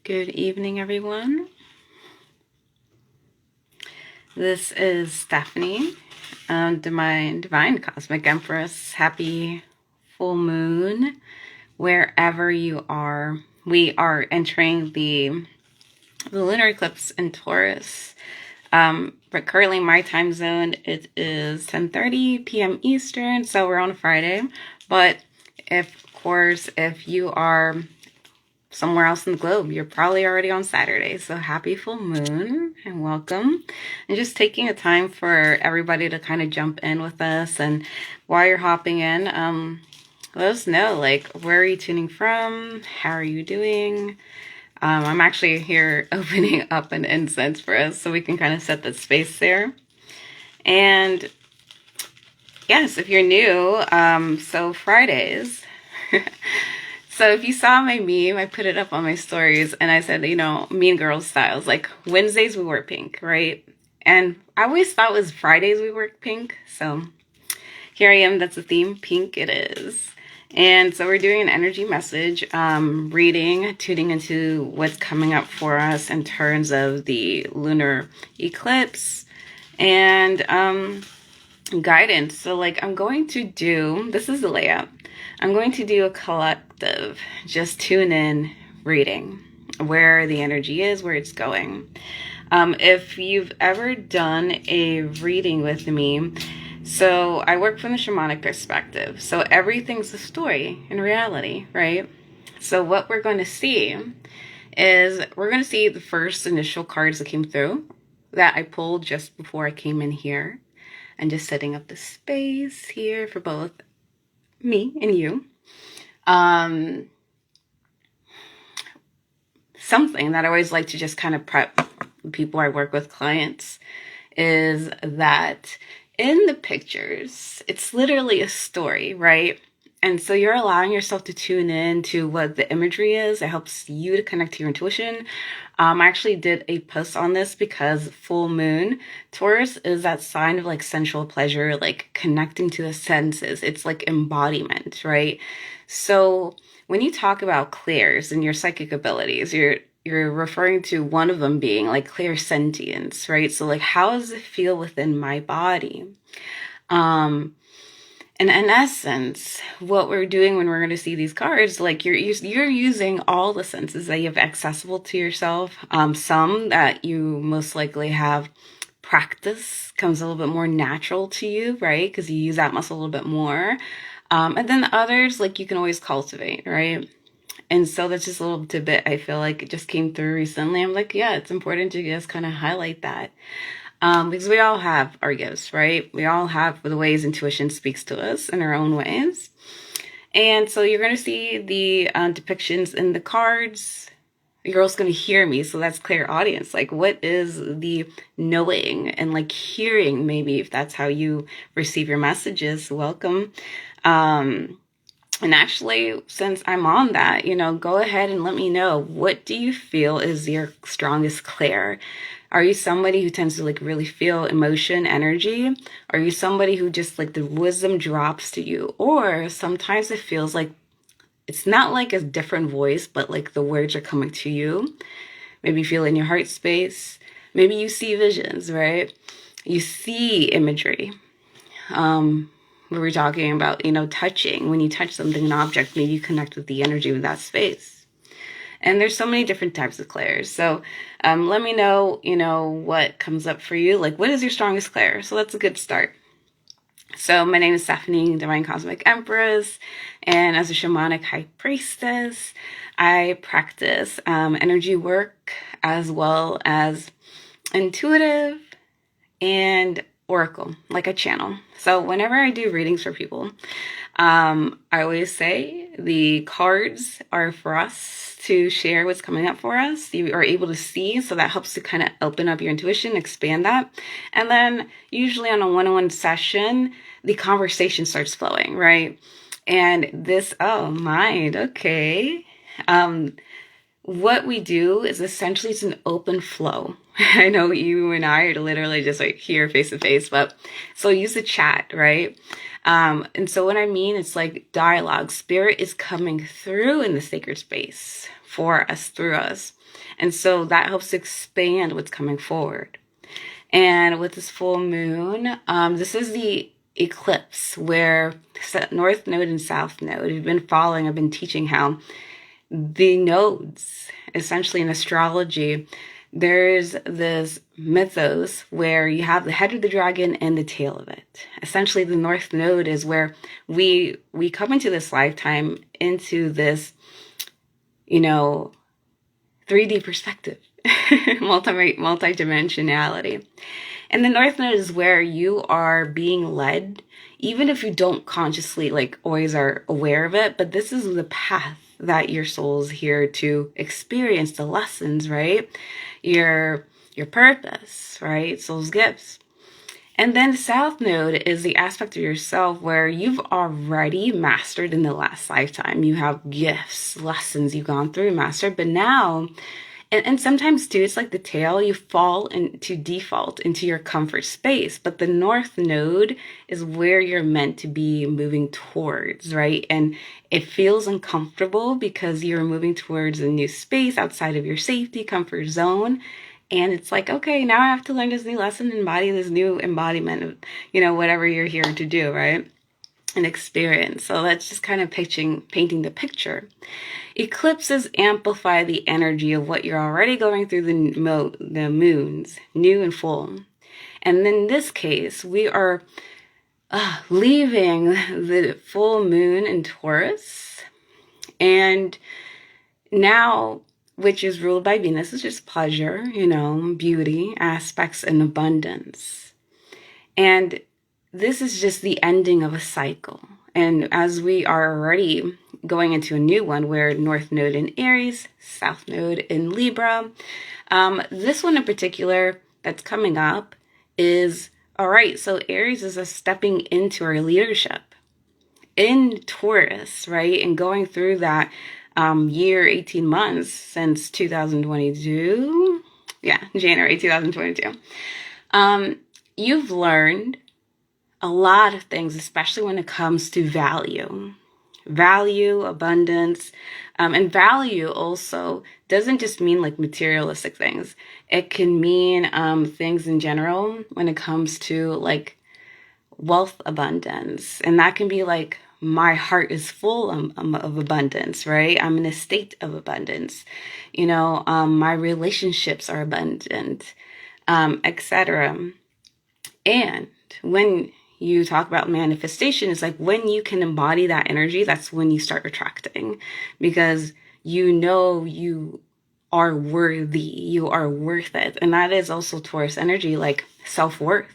Good evening, everyone. This is Stephanie, Divine Cosmic Empress. Happy full moon, wherever you are. We are entering the lunar eclipse in Taurus. But currently my time zone, it is 10:30 p.m. Eastern, so we're on a Friday. But of course, if you are somewhere else in the globe, you're probably already on Saturday. So happy full moon and welcome. And just taking a time for everybody to kind of jump in with us. And while you're hopping in, let us know, like, where are you tuning from? How are you doing? I'm actually here opening up an incense for us so we can kind of set the space there. And yes, if you're new, so Fridays. So if you saw my meme, I put it up on my stories and I said, you know, Mean Girls styles. Like Wednesdays we wear pink, right? And I always thought it was Fridays we wear pink. So here I am, that's the theme, pink it is. And so we're doing an energy message, reading, tuning into what's coming up for us in terms of the lunar eclipse and guidance. So like I'm going to do, this is the layout. I'm going to do a collective, just tune in reading, where the energy is, where it's going. If you've ever done a reading with me, so I work from the shamanic perspective. So everything's a story in reality, right? So what we're going to see is we're going to see the first initial cards that came through that I pulled just before I came in here. And just setting up the space here for both me and you. Something that I always like to just kind of prep people I work with, clients, is that in the pictures, it's literally a story, right? And so you're allowing yourself to tune in to what the imagery is. It helps you to connect to your intuition. I actually did a post on this because full moon Taurus is that sign of like sensual pleasure, like connecting to the senses. It's like embodiment, right? So when you talk about clairs and your psychic abilities, you're referring to one of them being like clairsentience, right? So like, how does it feel within my body? And in essence, what we're doing when we're going to see these cards, like you're using all the senses that you have accessible to yourself. Some that you most likely have practice comes a little bit more natural to you, right? Because you use that muscle a little bit more. And then the others, like you can always cultivate, right? And so that's just a little tidbit I feel like it just came through recently. I'm like, yeah, it's important to just kind of highlight that. Because we all have our gifts, right? We all have the ways intuition speaks to us in our own ways. And so you're going to see the depictions in the cards. You're also going to hear me. So that's clairaudience. Like, what is the knowing and like hearing, maybe if that's how you receive your messages, welcome. And actually, since I'm on that, you know, go ahead and let me know, what do you feel is your strongest clair? Are you somebody who tends to like really feel emotion, energy? Are you somebody who just like the wisdom drops to you? Or sometimes it feels like it's not like a different voice, but like the words are coming to you. Maybe you feel in your heart space. Maybe you see visions, right? You see imagery. We were talking about, you know, touching. When you touch something, an object, maybe you connect with the energy of that space. And there's so many different types of clairs. So let me know, you know, what comes up for you. Like, what is your strongest clair? So that's a good start. So my name is Stephanie, Divine Cosmic Empress. And as a shamanic high priestess, I practice energy work as well as intuitive and oracle, like a channel. So whenever I do readings for people, I always say the cards are for us to share what's coming up for us. You are able to see, so that helps to kind of open up your intuition, expand that. And then usually on a one-on-one session, the conversation starts flowing, right? And this, oh, mind, okay. What we do is essentially it's an open flow. I know you and I are literally just like here face to face, but so use the chat, right? And so what I mean, it's like dialogue. Spirit is coming through in the sacred space for us, through us. And so that helps expand what's coming forward. And with this full moon, this is the eclipse where North Node and South Node, if you've been following, I've been teaching how the nodes, essentially in astrology, there's this mythos where you have the head of the dragon and the tail of it. Essentially, the North Node is where we come into this lifetime, into this, 3D perspective, multi-dimensionality. And the North Node is where you are being led, even if you don't consciously always are aware of it, but this is the path that your soul's here to experience the lessons, right? Your purpose, right? Soul's gifts. And then South Node is the aspect of yourself where you've already mastered in the last lifetime. You have gifts, lessons you've gone through, mastered, but now, and sometimes too, it's like the tail, you fall into default into your comfort space. But the North Node is where you're meant to be moving towards, right? And it feels uncomfortable because you're moving towards a new space outside of your safety, comfort zone. And it's like, okay, now I have to learn this new lesson, embody this new embodiment of, whatever you're here to do, right? An experience. So that's just kind of painting the picture. Eclipses amplify the energy of what you're already going through the moons, new and full. And in this case, we are leaving the full moon in Taurus. And now, which is ruled by Venus, is just pleasure, beauty, aspects, and abundance. And this is just the ending of a cycle. And as we are already going into a new one where North Node in Aries, South Node in Libra, this one in particular that's coming up is, all right, so Aries is a stepping into our leadership in Taurus, right? And going through that year, 18 months since 2022. Yeah, January 2022. You've learned a lot of things, especially when it comes to value, abundance, and value also doesn't just mean materialistic things. It can mean things in general when it comes to wealth abundance. And that can be my heart is full of abundance, right? I'm in a state of abundance. My relationships are abundant, etc. And when you talk about manifestation, it's when you can embody that energy, that's when you start attracting, because you are worthy, you are worth it. And that is also Taurus energy, self-worth.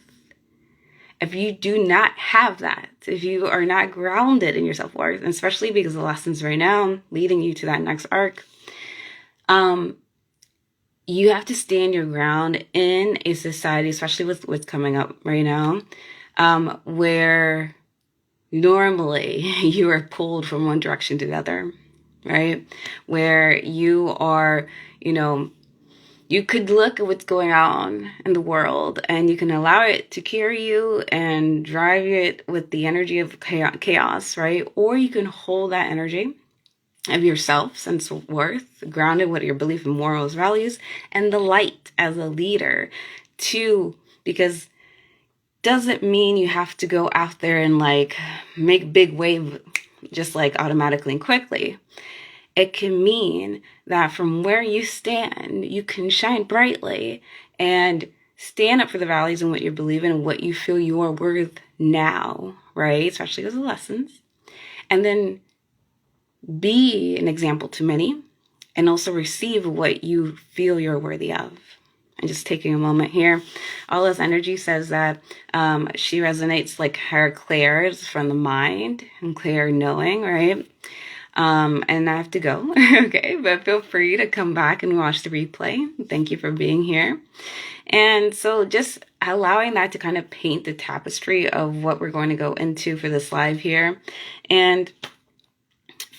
If you do not have that, if you are not grounded in your self-worth, and especially because the lessons right now leading you to that next arc, you have to stand your ground in a society, especially with what's coming up right now, where normally you are pulled from one direction to the other, right? Where you are, you could look at what's going on in the world and you can allow it to carry you and drive it with the energy of chaos, right? Or you can hold that energy of yourself, sense of worth, grounded with your belief in morals, values, and the light as a leader too, because doesn't mean you have to go out there and make big wave just automatically and quickly. It can mean that from where you stand, you can shine brightly and stand up for the values and what you believe in and what you feel you are worth now, right? Especially as lessons. And then be an example to many and also receive what you feel you're worthy of. And just taking a moment here, all this energy says that she resonates her clairs from the mind and clear knowing, right? And I have to go, okay? But feel free to come back and watch the replay. Thank you for being here. And so just allowing that to kind of paint the tapestry of what we're going to go into for this live here. And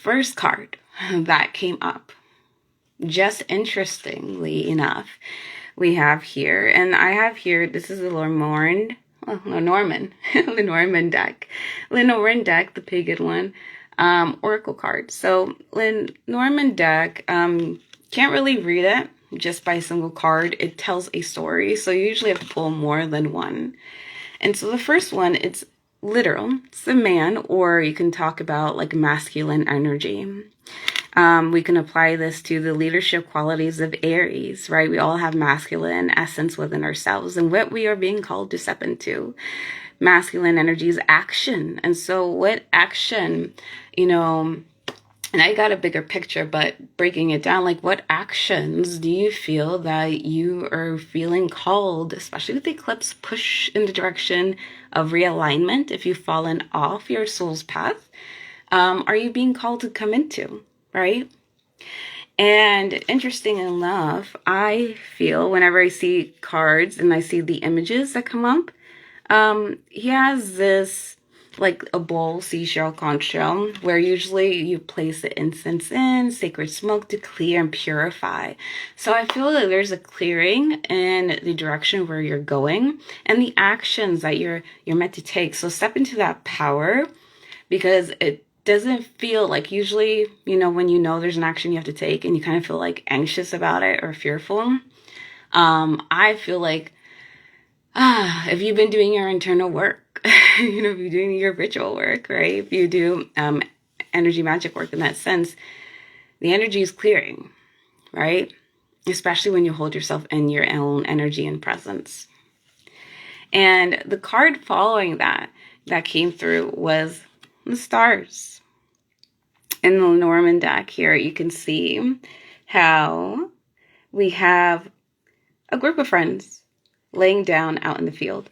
first card that came up, just interestingly enough, we have here, and I have here, this is the Lenormand Lenormand, Lenormand deck. Lenormand deck, the pagan one, oracle card. So Lenormand deck, can't really read it just by a single card. It tells a story, so you usually have to pull more than one. And so the first one, it's literal. It's a man, or you can talk about like masculine energy. We can apply this to the leadership qualities of Aries, right? We all have masculine essence within ourselves, and what we are being called to step into. Masculine energy is action. And so what action, and I got a bigger picture, but breaking it down, like what actions do you feel that you are feeling called, especially with the eclipse, push in the direction of realignment if you've fallen off your soul's path? Are you being called to come into, right? And interesting enough, I feel whenever I see cards and I see the images that come up, he has this like a bowl, seashell, conch shell, where usually you place the incense in, sacred smoke to clear and purify. So I feel that there's a clearing in the direction where you're going and the actions that you're meant to take. So step into that power, because it doesn't feel like, usually, when there's an action you have to take and you kind of feel like anxious about it or fearful. I feel like, if you've been doing your internal work, if you're doing your ritual work, right? If you do energy magic work in that sense, the energy is clearing, right? Especially when you hold yourself in your own energy and presence. And the card following that came through was the stars. In the Lenormand deck here, you can see how we have a group of friends laying down out in the field.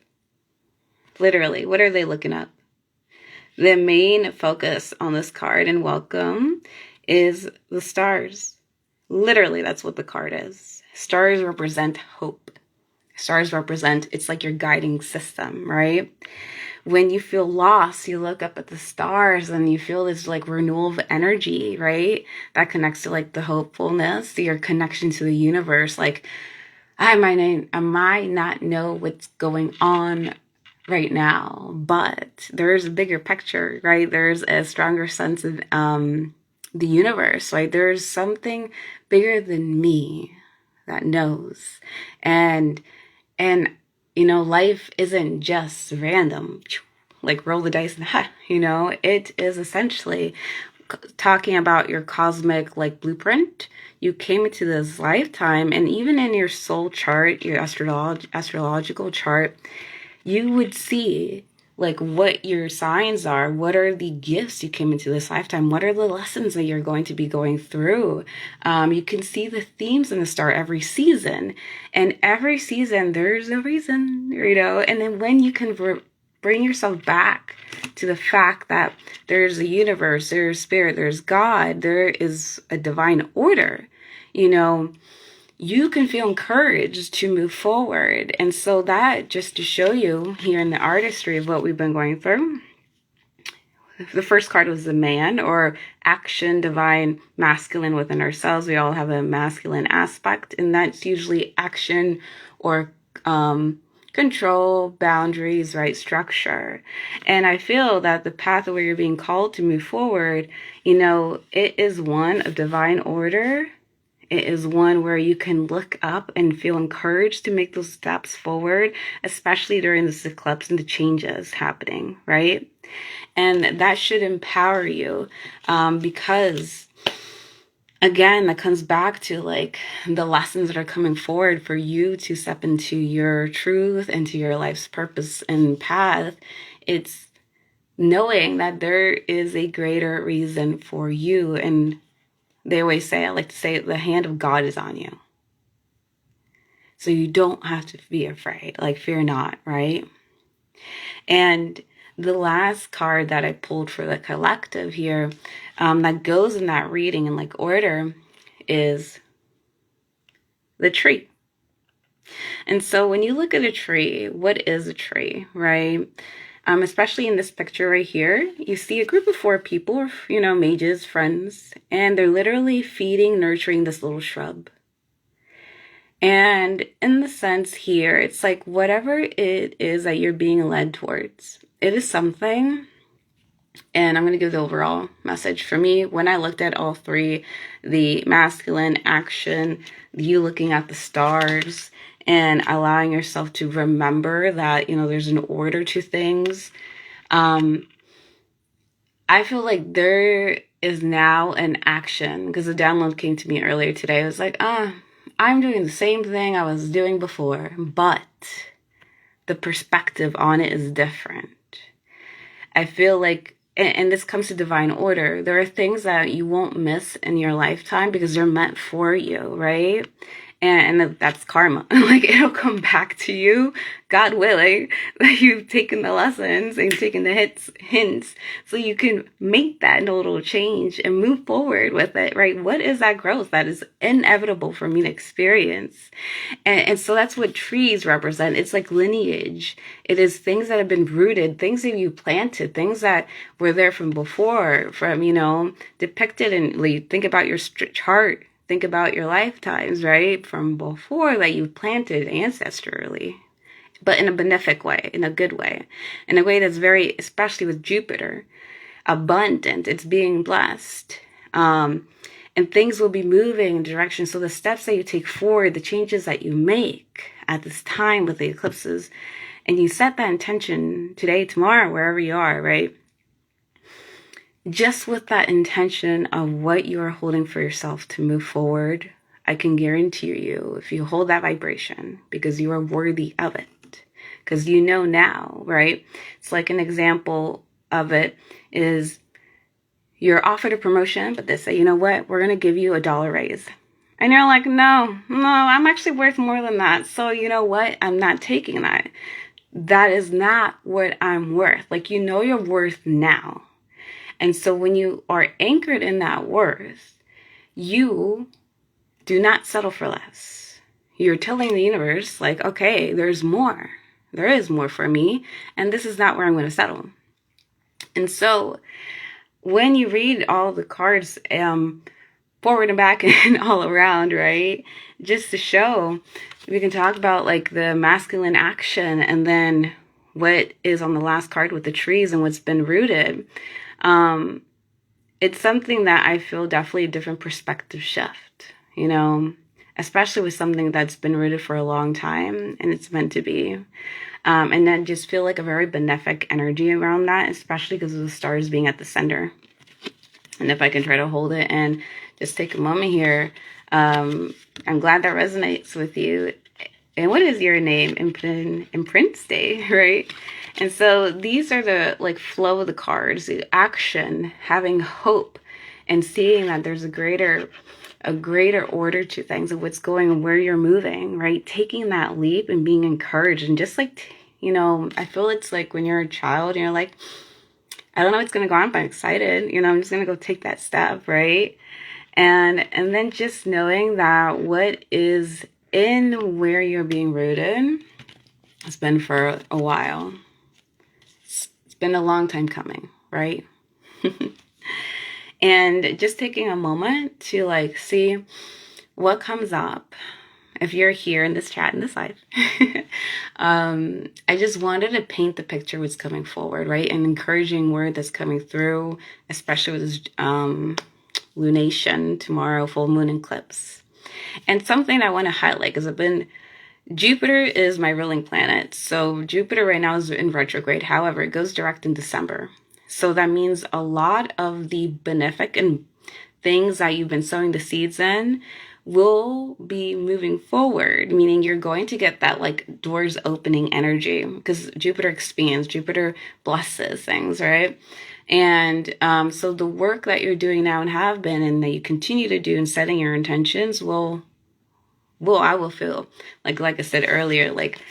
Literally, what are they looking up? The main focus on this card and welcome is the stars. Literally, that's what the card is. Stars represent hope. Stars represent, it's like your guiding system, right? When you feel lost, you look up at the stars and you feel this like renewal of energy, right? That connects to like the hopefulness, your connection to the universe. Like, I might not know what's going on right now, but there's a bigger picture, right? There's a stronger sense of the universe, right? There's something bigger than me that knows. And life isn't just random, like roll the dice and it is essentially talking about your cosmic like blueprint. You came into this lifetime, and even in your soul chart, your astrological chart, you would see like what your signs are. What are the gifts you came into this lifetime? What are the lessons that you're going to be going through? You can see the themes in the star every season, and every season there's a reason, and then when you can bring yourself back to the fact that there's a universe, there's spirit, there's God, there is a divine order, you can feel encouraged to move forward. And so that, just to show you here in the artistry of what we've been going through, the first card was the man, or action, divine, masculine within ourselves. We all have a masculine aspect, and that's usually action or control, boundaries, right, structure. And I feel that the path where you're being called to move forward, it is one of divine order. It is one where you can look up and feel encouraged to make those steps forward, especially during this eclipse and the changes happening, right? And that should empower you, because, again, that comes back to like the lessons that are coming forward for you to step into your truth, into your life's purpose and path. It's knowing that there is a greater reason for you. And they always say, I like to say, the hand of God is on you. So you don't have to be afraid, like fear not, right? And the last card that I pulled for the collective here, that goes in that reading in like order, is the tree. And so when you look at a tree, what is a tree, right? Especially in this picture right here, you see a group of 4 people, mages, friends, and they're literally feeding, nurturing this little shrub. And in the sense here, it's like whatever it is that you're being led towards, it is something. And I'm going to give the overall message. For me, when I looked at all three, the masculine action, you looking at the stars, and allowing yourself to remember that, there's an order to things. I feel like there is now an action, because the download came to me earlier today. It was like, I'm doing the same thing I was doing before, but the perspective on it is different. I feel like, and this comes to divine order, there are things that you won't miss in your lifetime because they're meant for you, right? And that's karma. Like, it'll come back to you, God willing, that you've taken the lessons and taken the hints, so you can make that little change and move forward with it, right? What is that growth that is inevitable for me to experience? And so that's what trees represent. It's like lineage. It is things that have been rooted, things that you planted, things that were there from before, depicted in, like, think about your chart. Think about your lifetimes, right? From before that you planted ancestrally, but in a benefic way, in a good way, in a way that's very, especially with Jupiter, abundant. It's being blessed. And things will be moving in direction. So the steps that you take forward, the changes that you make at this time with the eclipses, and you set that intention today, tomorrow, wherever you are, right? Just with that intention of what you are holding for yourself to move forward, I can guarantee you, if you hold that vibration, because you are worthy of it, because you know now, right? It's like an example of it is you're offered a promotion, but they say, you know what, we're going to give you $1 raise. And you're like, no, I'm actually worth more than that. So you know what? I'm not taking that. That is not what I'm worth. Like, your worth now. And so when you are anchored in that worth, you do not settle for less. You're telling the universe, like, okay, there's more. There is more for me, and this is not where I'm going to settle. And so when you read all the cards forward and back and all around, right, just to show, we can talk about like the masculine action, and then what is on the last card with the trees and what's been rooted. It's something that I feel definitely a different perspective shift, especially with something that's been rooted for a long time and it's meant to be. And then just feel like a very benefic energy around that, especially because of the stars being at the center. And if I can try to hold it and just take a moment here, I'm glad that resonates with you. And what is your name? Imprints Day, right? And so these are the like flow of the cards, the action, having hope, and seeing that there's a greater order to things of what's going and where you're moving, right? Taking that leap and being encouraged, and just like, I feel it's like when you're a child and you're like, I don't know what's gonna go on, but I'm excited. I'm just gonna go take that step, right? And then just knowing that what is in where you're being rooted, it's been for a while. It's been a long time coming, right? And just taking a moment to like see what comes up. If you're here in this chat, in this live, I just wanted to paint the picture what's coming forward, right? An encouraging word that's coming through, especially with this lunation tomorrow, full moon eclipse. And something I want to highlight, because Jupiter is my ruling planet. So Jupiter right now is in retrograde. However, it goes direct in December. So that means a lot of the benefic and things that you've been sowing the seeds in will be moving forward, meaning you're going to get that like doors opening energy, because Jupiter expands, Jupiter blesses things, right? And so the work that you're doing now and have been, and that you continue to do in setting your intentions I will feel like I said earlier, like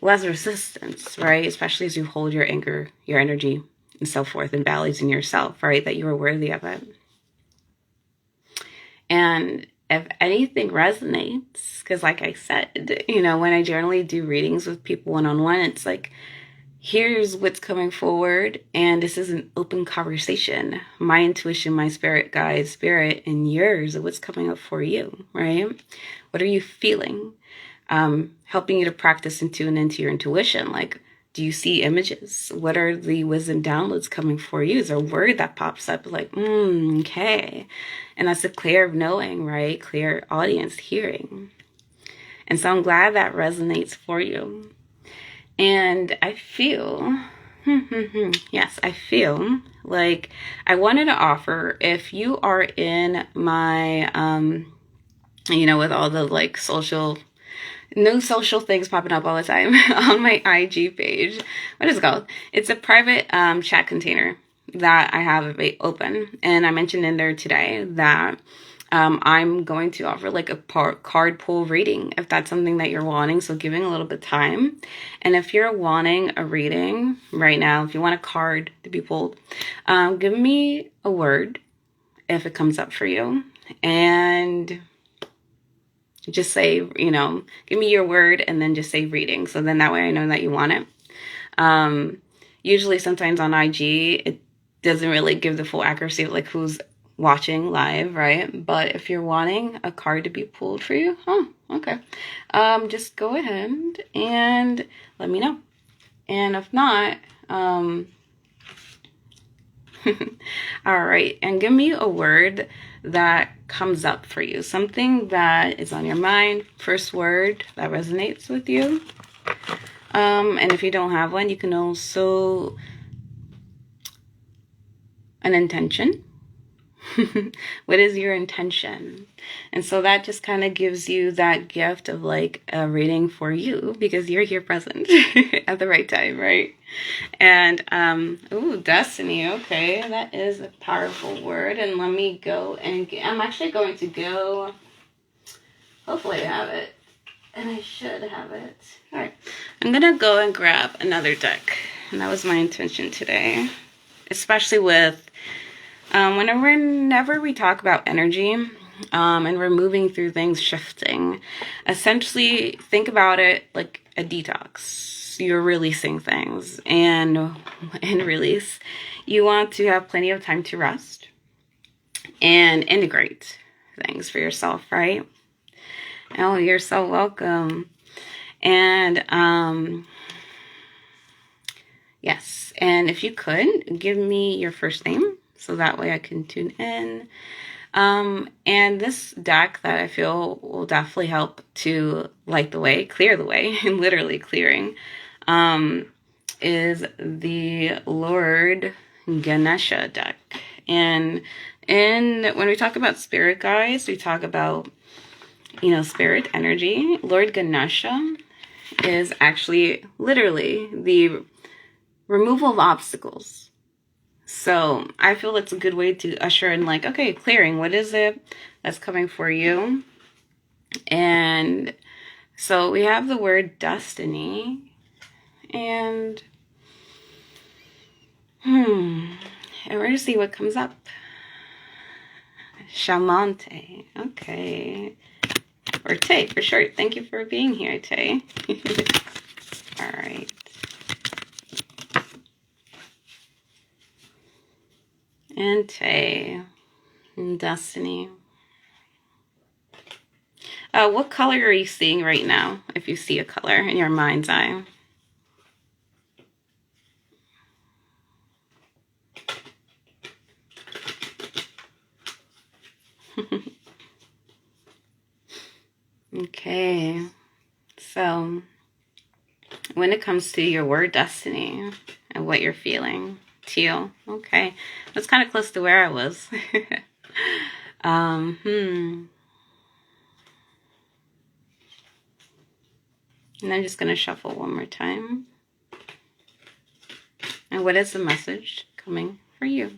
less resistance, right? Especially as you hold your anchor, your energy and so forth, and values in yourself, right? That you are worthy of it. And if anything resonates, because like I said, when I generally do readings with people one-on-one, it's like, here's what's coming forward, and this is an open conversation. My intuition, my spirit guides, spirit, and yours, what's coming up for you, right? What are you feeling? Helping you to practice and tune into your intuition. Like, do you see images? What are the wisdom downloads coming for you? Is there a word that pops up like, okay. And that's the clear of knowing, right? Clear audience hearing. And so I'm glad that resonates for you. And I feel, yes, I feel like I wanted to offer, if you are in my, with all the like no social things popping up all the time on my IG page. What is it called? It's a private chat container that I have open. And I mentioned in there today that I'm going to offer like a card pull reading if that's something that you're wanting. So giving a little bit of time. And if you're wanting a reading right now, if you want a card to be pulled, give me a word if it comes up for you. And just say, give me your word and then just say reading. So then that way I know that you want it. Usually sometimes on IG, it doesn't really give the full accuracy of like who's watching live, right? But if you're wanting a card to be pulled for you, okay. Just go ahead and let me know. And if not, all right. And give me a word that comes up for you. Something that is on your mind. First word that resonates with you. And if you don't have one, you can also an intention. What is your intention? And so that just kind of gives you that gift of like a reading for you because you're here present at the right time, right? And destiny. Okay, that is a powerful word. And let me go and I'm actually going to go. Hopefully I have it, and I should have it. All right, I'm gonna go and grab another deck, and that was my intention today, especially with whenever we talk about energy, and we're moving through things, shifting, essentially think about it like a detox. You're releasing things, and in release, you want to have plenty of time to rest and integrate things for yourself, right? Oh, you're so welcome. And yes, and if you could give me your first name so that way I can tune in. And this deck that I feel will definitely help to light the way, clear the way, and literally clearing, is the Lord Ganesha deck. And when we talk about spirit guides, we talk about, spirit energy. Lord Ganesha is actually literally the removal of obstacles. So I feel it's a good way to usher in like, okay, clearing. What is it that's coming for you? And so we have the word destiny. And and we're going to see what comes up. Shamante. Okay. Or Tay, for sure. Thank you for being here, Tay. All right. And Tay. And Destiny. What color are you seeing right now, if you see a color in your mind's eye? Okay. So, when it comes to your word destiny and what you're feeling, teal. Okay. That's kind of close to where I was. And I'm just going to shuffle one more time. And what is the message coming for you?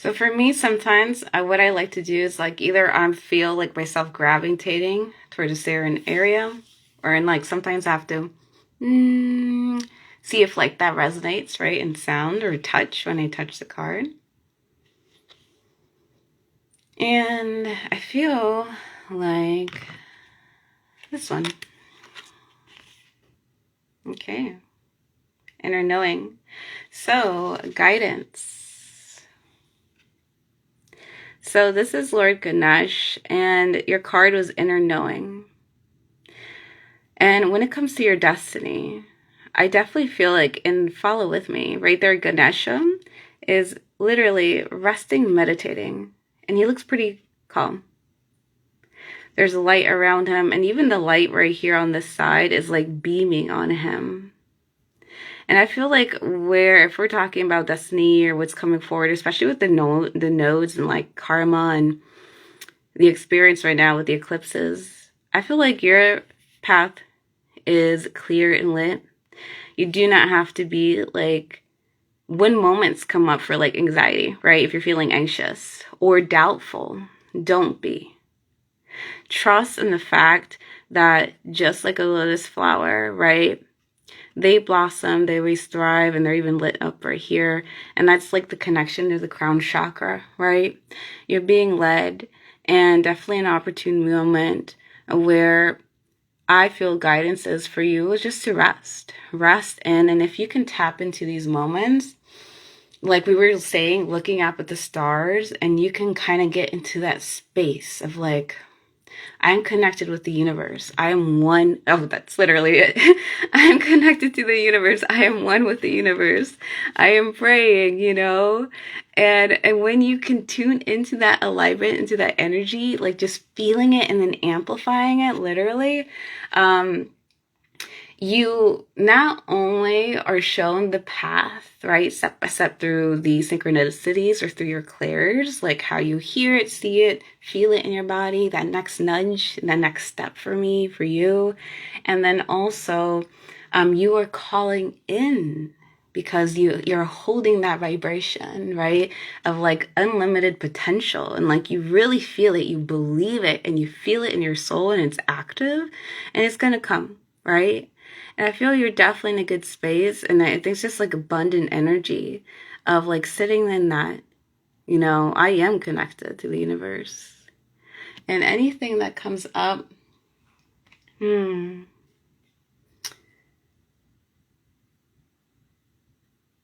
So for me, sometimes what I like to do is like either I feel like myself gravitating towards a certain area, or in like sometimes I have to see if like that resonates, right, in sound or touch when I touch the card. And I feel like this one. Okay. Inner knowing. So, guidance. So, this is Lord Ganesh, and your card was inner knowing. And when it comes to your destiny, I definitely feel like, and follow with me, right there, Ganesha is literally resting, meditating, and he looks pretty calm. There's a light around him, and even the light right here on this side is like beaming on him. And I feel like if we're talking about destiny or what's coming forward, especially with the nodes and like karma and the experience right now with the eclipses, I feel like your path is clear and lit. You do not have to be like, when moments come up for like anxiety, right? If you're feeling anxious or doubtful, don't be. Trust in the fact that just like a lotus flower, right? They blossom, they always thrive, and they're even lit up right here. And that's like the connection to the crown chakra, right? You're being led, and definitely an opportune moment where I feel guidance is for you is just to rest in. And if you can tap into these moments, like we were saying, looking up at the stars, and you can kind of get into that space of like, I'm connected with the universe. I am one. Oh, that's literally it. I am connected to the universe. I am one with the universe. I am praying, and when you can tune into that alignment, into that energy, like just feeling it and then amplifying it, literally, you not only are shown the path, right, step by step through the synchronicities or through your clairs, like how you hear it, see it, feel it in your body, that next nudge, that next step for me, for you. And then also, you are calling in because you're holding that vibration, right, of like unlimited potential, and like you really feel it, you believe it, and you feel it in your soul, and it's active, and it's gonna come, right? And I feel you're definitely in a good space. And I think it's just like abundant energy of like sitting in that, I am connected to the universe. And anything that comes up, now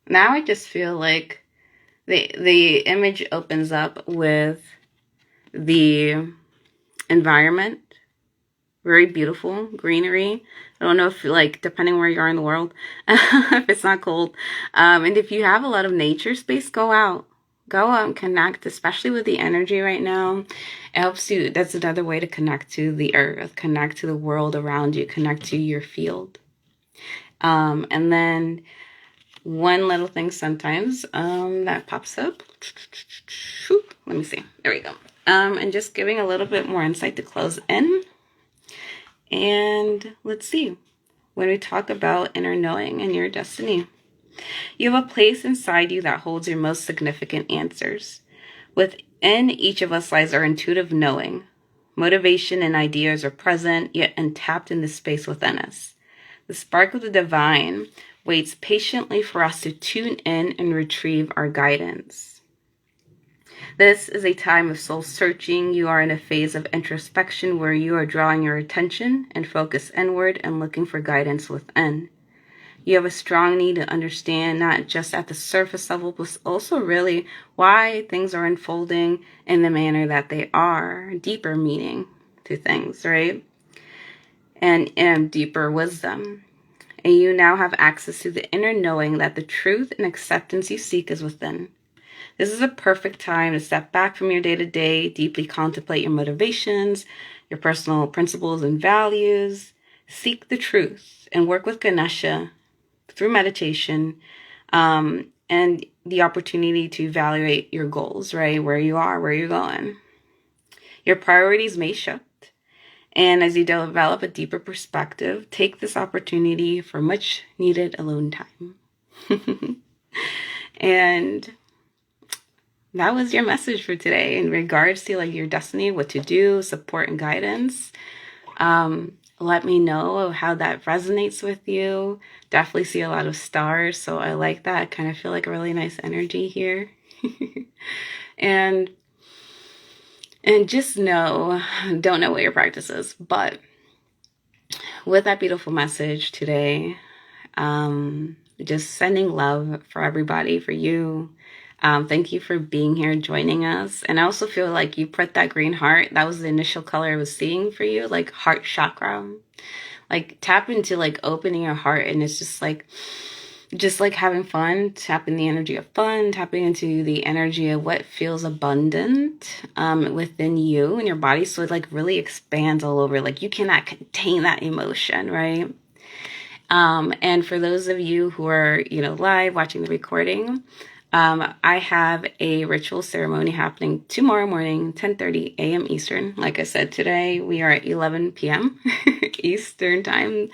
I just feel like the image opens up with the environment. Very beautiful greenery. I don't know if, like, depending where you are in the world, if it's not cold. And if you have a lot of nature space, go out. Go out and connect, especially with the energy right now. It helps you. That's another way to connect to the earth, connect to the world around you, connect to your field. And then one little thing sometimes that pops up. Let me see. There we go. And just giving a little bit more insight to close in. And let's see, when we talk about inner knowing and your destiny, you have a place inside you that holds your most significant answers. Within each of us lies our intuitive knowing. Motivation and ideas are present, yet untapped in the space within us. The spark of the divine waits patiently for us to tune in and retrieve our guidance. This is a time of soul searching. You are in a phase of introspection where you are drawing your attention and focus inward and looking for guidance within. You have a strong need to understand, not just at the surface level, but also really why things are unfolding in the manner that they are. Deeper meaning to things, right? And deeper wisdom. And you now have access to the inner knowing that the truth and acceptance you seek is within. This is a perfect time to step back from your day-to-day, deeply contemplate your motivations, your personal principles and values, seek the truth, and work with Ganesha through meditation and the opportunity to evaluate your goals, right? Where you are, where you're going. Your priorities may shift. And as you develop a deeper perspective, take this opportunity for much needed alone time. And that was your message for today in regards to like your destiny, what to do, support and guidance. Let me know how that resonates with you. Definitely see a lot of stars, so I like that. I kind of feel like a really nice energy here. and just know, don't know what your practice is, but with that beautiful message today, just sending love for everybody, for you. Thank you for being here, joining us. And I also feel like you put that green heart. That was the initial color I was seeing for you, like heart chakra. Like tap into like opening your heart, and it's just like having fun, tapping the energy of fun, tapping into the energy of what feels abundant within you and your body. So it like really expands all over. Like you cannot contain that emotion, right? And for those of you who are, live watching the recording, I have a ritual ceremony happening tomorrow morning, 10:30 a.m. Eastern. Like I said, today we are at 11 p.m. Eastern time.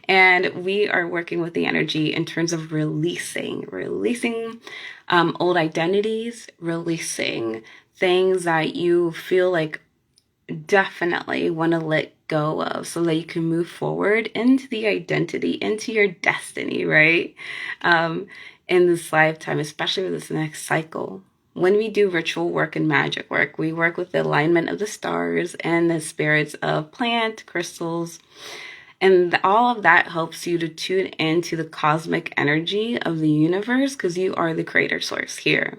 And we are working with the energy in terms of releasing old identities, releasing things that you feel like definitely want to let go of so that you can move forward into the identity, into your destiny, right? In this lifetime, especially with this next cycle. When we do ritual work and magic work, we work with the alignment of the stars and the spirits of plant, crystals, and all of that helps you to tune into the cosmic energy of the universe because you are the creator source here.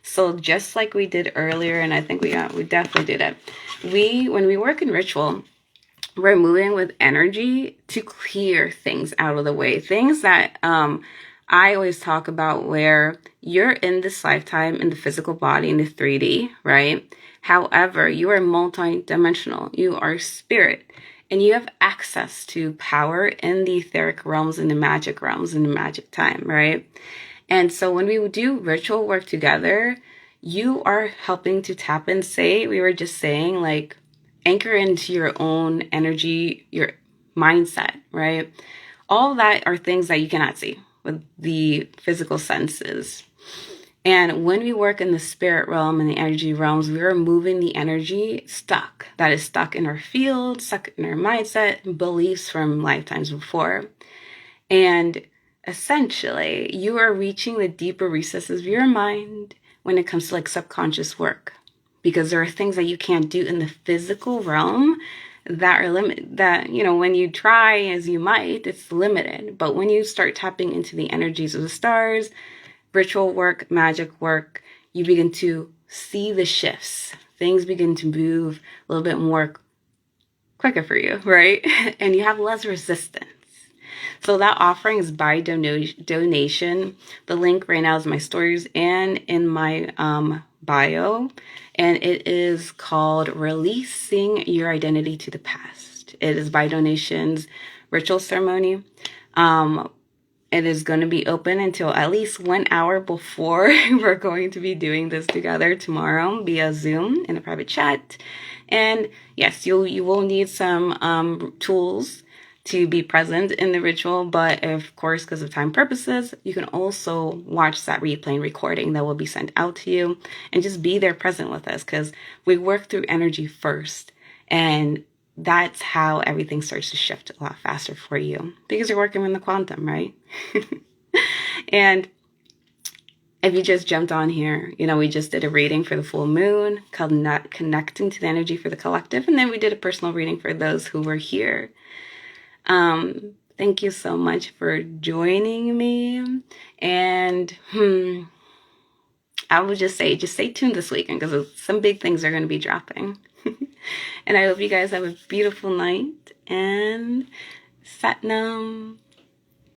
So just like we did earlier, and I think we definitely did it. When we work in ritual, we're moving with energy to clear things out of the way. Things that I always talk about where you're in this lifetime in the physical body, in the 3D, right? However, you are multi-dimensional. You are spirit. And you have access to power in the etheric realms, in the magic realms, in the magic time, right? And so when we do ritual work together, you are helping to tap in, we were just saying, like, anchor into your own energy, your mindset, right? All that are things that you cannot see with the physical senses. And when we work in the spirit realm and the energy realms, we are moving the energy that is stuck in our field, stuck in our mindset, beliefs from lifetimes before. And essentially, you are reaching the deeper recesses of your mind when it comes to like subconscious work, because there are things that you can't do in the physical realm that are limited, that, when you try as you might, it's limited. But when you start tapping into the energies of the stars, ritual work, magic work, you begin to see the shifts. Things begin to move a little bit more quicker for you, right? And you have less resistance. So that offering is by donation. The link right now is in my stories and in my bio. And it is called Releasing Your Identity to the Past. It is by donations, ritual ceremony. It is going to be open until at least 1 hour before we're going to be doing this together tomorrow via Zoom in a private chat. And yes, you will need some tools to be present in the ritual, but of course, because of time purposes, you can also watch that replay and recording that will be sent out to you, and just be there present with us, because we work through energy first, and that's how everything starts to shift a lot faster for you, because you're working in the quantum, right? And if you just jumped on here, we just did a reading for the full moon, connecting to the energy for the collective, and then we did a personal reading for those who were here. Thank you so much for joining me. And I would just say, stay tuned this weekend, because some big things are going to be dropping. And I hope you guys have a beautiful night, and Satnam.